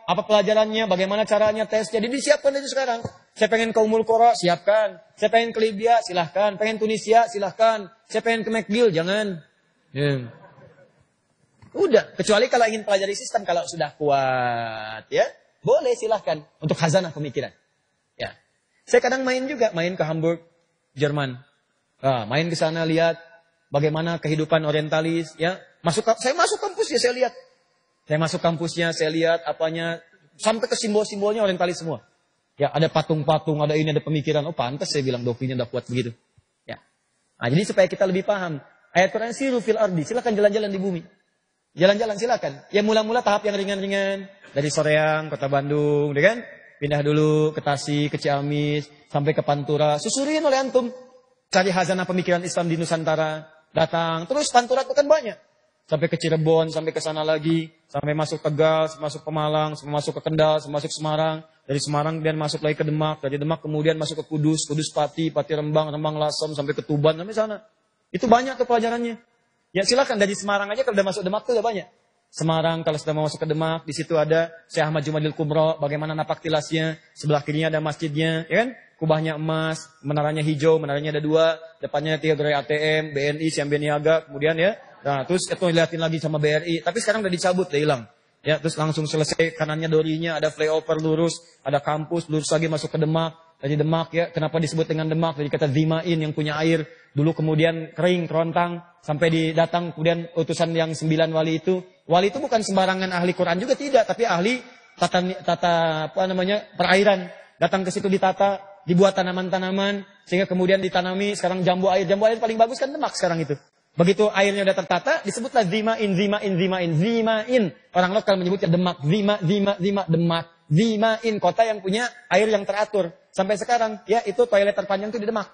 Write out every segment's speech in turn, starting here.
apa pelajarannya, bagaimana caranya tes. Jadi disiapkan aja sekarang. Saya pengen ke Ummul Qura, siapkan. Saya pengen ke Libya, silahkan. Pengen Tunisia, silahkan. Saya pengen ke McGill, jangan. Ya. Udah, kecuali kalau ingin pelajari sistem, kalau sudah kuat, ya boleh silahkan untuk khazanah pemikiran. Ya, saya kadang main juga, main ke Hamburg, Jerman. Main ke sana lihat bagaimana kehidupan orientalis. Ya, saya masuk kampusnya, saya lihat. Saya masuk kampusnya, saya lihat apanya, sampai ke simbol-simbolnya orientalis semua. Ya, ada patung-patung, ada ini, ada pemikiran. Oh, pantas saya bilang doktrinnya udah kuat begitu. Ya, nah, jadi supaya kita lebih paham. Ayat Quran siru fil ardi, silakan jalan-jalan di bumi. Jalan-jalan silakan. Ya mula-mula tahap yang ringan-ringan. Dari Soreang, Kota Bandung, kan? Pindah dulu ke Tasik, ke Ciamis, sampai ke Pantura. Susurin oleh antum. Cari khazanah pemikiran Islam di Nusantara. Datang. Terus Pantura itu kan banyak. Sampai ke Cirebon, sampai ke sana lagi. Sampai masuk Tegal, masuk ke Malang, masuk ke Kendal, masuk Semarang. Dari Semarang kemudian masuk lagi ke Demak. Dari Demak kemudian masuk ke Kudus, Kudus Pati, Pati Rembang, Rembang Lasem, sampai ke Tuban, sampai sana. Itu banyak tuh pelajarannya. Ya silakan dari Semarang aja kalau udah masuk Demak tuh udah banyak. Semarang kalau sudah mau masuk ke Demak, di situ ada Syekh Ahmad Jumadil Kubro, bagaimana napak tilasnya, sebelah kirinya ada masjidnya, ya kan? Kubahnya emas, menaranya hijau, menaranya ada 2, depannya 3 gerai ATM, BNI, Siam Niaga, kemudian ya. Nah, terus itu liatin lagi sama BRI, tapi sekarang udah dicabut, udah hilang. Ya, terus langsung selesai, kanannya dorinya, ada flyover lurus, ada kampus, lurus lagi masuk ke Demak. Dari Demak ya, kenapa disebut dengan Demak? Dari kata Zimain yang punya air. Dulu kemudian kering, kerontang, sampai datang kemudian utusan yang 9 wali itu. Wali itu bukan sembarangan ahli Quran juga tidak, tapi ahli tata perairan. Datang ke situ ditata, dibuat tanaman-tanaman, sehingga kemudian ditanami. Sekarang jambu air paling bagus kan Demak sekarang itu. Begitu airnya udah tertata, disebutlah Zimain. Orang lokal menyebutnya Demak. Demak. Zimain, kota yang punya air yang teratur. Sampai sekarang, ya itu toilet terpanjang tuh di Demak.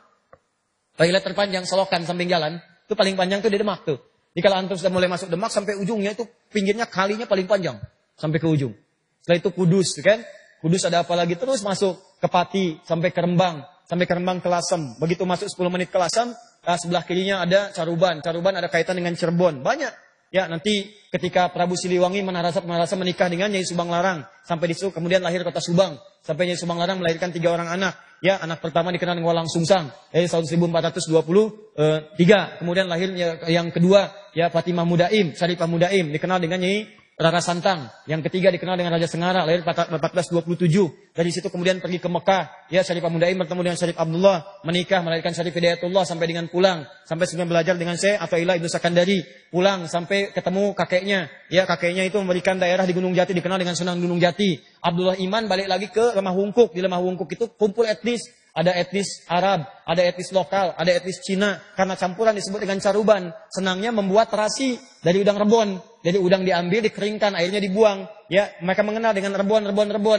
Toilet terpanjang, selokan samping jalan, itu paling panjang tuh di Demak tuh. Jadi kalau antum sudah mulai masuk Demak, sampai ujungnya itu pinggirnya kalinya paling panjang. Sampai ke ujung. Setelah itu Kudus, kan? Kudus ada apa lagi? Terus masuk ke Pati, sampai ke Rembang. Sampai ke Rembang ke Lasem. Begitu masuk 10 menit ke Lasem, sebelah kirinya ada Caruban. Caruban ada kaitan dengan Cirebon. Banyak. Ya, nanti ketika Prabu Siliwangi menarasa menikah dengan Nyai Subang Larang. Sampai di situ kemudian lahir kota Subang. Sampai Nyai Subang Larang melahirkan 3 orang anak. Ya, anak pertama dikenal dengan Walang Sungsang. Tahun 1423. Kemudian lahir yang kedua, ya Fatimah Mudaim, Syarifah Mudaim. Dikenal dengan Nyai Rara Santang. Yang ketiga dikenal dengan Raja Sengara, lahir 1427. Dari situ kemudian pergi ke Mekah. Ya, Syarifah Mudaim bertemu dengan Syarif Abdullah. Menikah, melahirkan Syarif Hidayatullah sampai dengan pulang. Sampai sebenarnya belajar dengan Syekh Athaillah Ibnu Sakandari. Pulang sampai ketemu kakeknya. Ya, kakeknya itu memberikan daerah di Gunung Jati, dikenal dengan Sunan Gunung Jati. Abdullah Iman balik lagi ke Lemah Wungkuk. Di Lemah Wungkuk itu kumpul etnis. Ada etnis Arab, ada etnis lokal, ada etnis Cina. Karena campuran disebut dengan Caruban. Senangnya membuat terasi dari udang rebon. Jadi udang diambil, dikeringkan, airnya dibuang. Ya, mereka mengenal dengan rebon.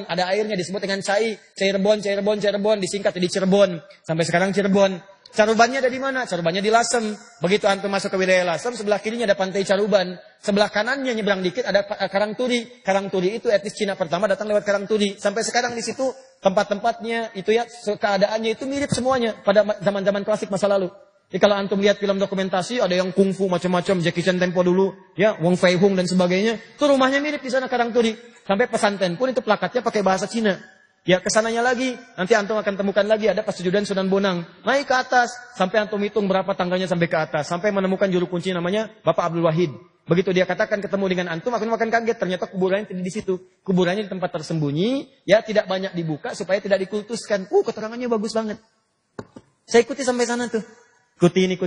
Ada airnya disebut dengan cai rebon, disingkat jadi Cirebon. Sampai sekarang Cirebon. Carubannya ada di mana? Carubannya di Lasem. Begitu antum masuk ke wilayah Lasem, sebelah kirinya ada pantai Caruban. Sebelah kanannya nyebrang dikit ada Karangturi. Karangturi itu etnis Cina pertama datang lewat Karangturi. Sampai sekarang di situ tempat-tempatnya itu ya keadaannya itu mirip semuanya pada zaman-zaman klasik masa lalu. Jadi kalau antum lihat film dokumentasi ada yang kungfu macam-macam, Jackie Chan tempo dulu, ya Wong Fei Hung dan sebagainya. Itu rumahnya mirip di sana Karangturi. Sampai pesantren pun itu plakatnya pakai bahasa Cina. Ya kesananya lagi, nanti antum akan temukan lagi ada Pasjudan Sunan Bonang. Naik ke atas, sampai antum hitung berapa tangganya sampai ke atas. Sampai menemukan juru kunci namanya Bapak Abdul Wahid. Begitu dia katakan ketemu dengan antum akan kaget. Ternyata kuburannya tidak di situ. Kuburannya di tempat tersembunyi, ya tidak banyak dibuka supaya tidak dikultuskan. Keterangannya bagus banget. Saya ikuti sampai sana tuh. Ikutin.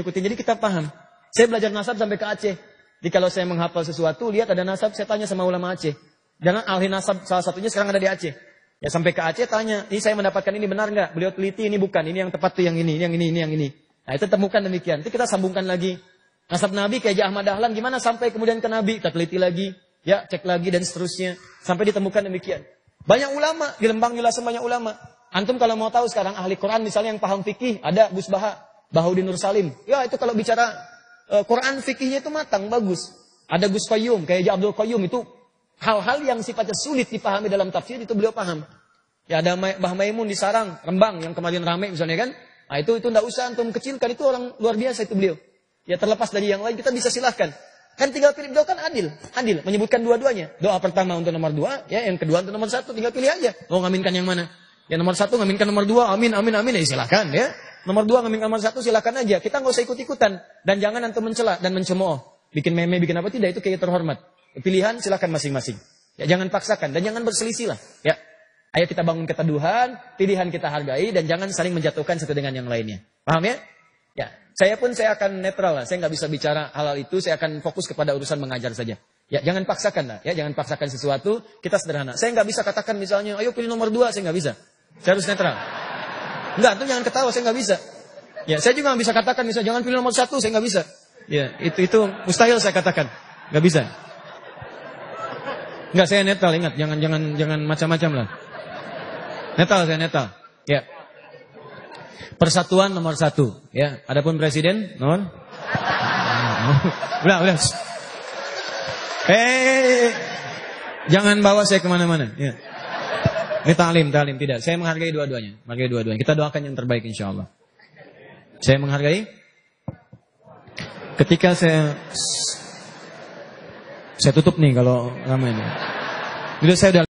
Jadi kita paham. Saya belajar nasab sampai ke Aceh. Jadi kalau saya menghafal sesuatu, lihat ada nasab, saya tanya sama ulama Aceh. Jangan ahli nasab salah satunya sekarang ada di Aceh. Ya sampai ke Aceh tanya, ini saya mendapatkan ini benar nggak? Beliau teliti, ini bukan, ini yang tepat tuh yang ini. Nah itu temukan demikian. Nanti kita sambungkan lagi. Nasab Nabi kayak Ahmad Dahlan gimana sampai kemudian ke Nabi? Kita teliti lagi, ya cek lagi dan seterusnya. Sampai ditemukan demikian. Banyak ulama, di Lembang Julasem banyak ulama. Antum kalau mau tahu sekarang ahli Quran misalnya yang paham fikih, ada Gus Bahaudin Nur Salim. Ya itu kalau bicara Quran fikihnya itu matang, bagus. Ada Gus Qayyum, kayak Abdul Qayyum itu. Hal-hal yang sifatnya sulit dipahami dalam tafsir itu beliau paham. Ya ada Mbah Maimun di Sarang, Rembang yang kemarin ramai misalnya kan. Nah itu enggak usah antum kecilkan, itu orang luar biasa itu beliau. Ya terlepas dari yang lain kita bisa silahkan. Kan tinggal pilih, beliau kan adil, menyebutkan dua-duanya. Doa pertama untuk nomor 2, ya, yang kedua untuk nomor 1, tinggal pilih aja. Mau ngaminkan yang mana? Ya nomor 1 ngaminkan nomor 2, amin, ya silakan ya. Nomor 2 ngaminkan nomor 1, silakan aja. Kita nggak usah ikut-ikutan dan jangan antum mencela dan mencemooh. Bikin meme, bikin apa tidak, itu kayak terhormat. Pilihan silakan masing-masing. Ya jangan paksakan dan jangan berselisih lah. Ya, ayo kita bangun keteduhan, pilihan kita hargai dan jangan saling menjatuhkan satu dengan yang lainnya. Paham ya? Ya, saya akan netral lah. Saya nggak bisa bicara hal itu. Saya akan fokus kepada urusan mengajar saja. Ya, jangan paksakan lah. Ya, jangan paksakan sesuatu. Kita sederhana. Saya nggak bisa katakan misalnya, ayo pilih nomor 2. Saya nggak bisa. Saya harus netral. Enggak, itu jangan ketawa. Saya nggak bisa. Ya, saya juga nggak bisa katakan misalnya jangan pilih nomor 1. Saya nggak bisa. Ya, itu mustahil saya katakan. Nggak bisa. Enggak, saya netral. Ingat, jangan macam-macam lah. Netral, saya netral. Ya. Persatuan nomor 1, ya. Adapun presiden nomor. Udah. Jangan bawa saya kemana-mana. Ya. Ini ta'lim tidak. Saya menghargai dua-duanya. Kita doakan yang terbaik insya Allah. Saya menghargai. Ketika saya tutup nih kalau ramai nih. Jadi saya udah